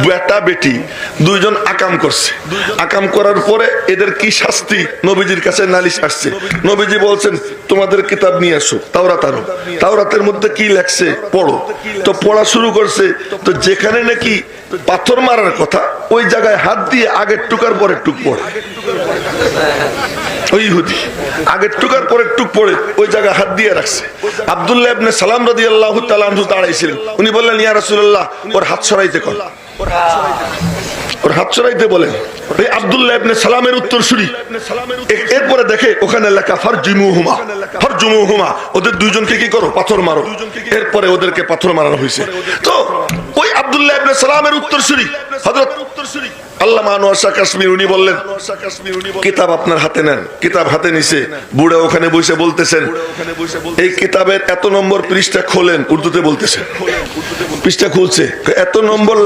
বেটা বেটি দুইজন আকাম করছে, আকাম করার পরে এদের কি শাস্তি নবীজির কাছে নালিশ আসছে। নবীজি বলছেন তোমাদের কিতাব নিয়ে আসো, তাওরাত আনো, তাওরাতের মধ্যে কি লেখছে পড়ো। তো পড়া শুরু করছে, তো যেখানে নাকি পাথর মারার কথা ওই জায়গায় হাত দিয়ে আগের টুকার পরের টুক পড়ে। ওই ইহুদি আগের টুকার পরের টুক পড়ে ওই জায়গায় হাত দিয়ে রাখছে। আব্দুল্লাহ ইবনে সালাম রাদিয়াল্লাহু তাআলা আনহু দাঁড়াইছিলেন, উনি বললেন ইয়া রাসূলুল্লাহ ওর হাত সরাইতে কর, ওর হাত সরাইতে বলেন। এই আব্দুল্লাহ ইবনে সালামের উত্তর শুনি, এরপরে দেখে ওখানে লেখা ফারজুমুহুমা, ফারজুমুহুমা, ওদের দুইজনকে কি করো, পাথর মারো। এরপরে ওদেরকে পাথর মারানো হয়েছে। তো ওই আব্দুল্লাহ ইবনে সালামের উত্তর শুনি হযরত আল্লামা আনোয়ার শাহ কাশ্মীর উনি বললেন কিতাব আপনার হাতে নেন। কিতাব হাতে নিছে, বুড়া ওখানে বসে বলতেছেন এই কিতাবের এত নম্বর পৃষ্ঠা খোলেন, উর্দুতে বলতেছেন। পৃষ্ঠা খুলছে, এত নম্বর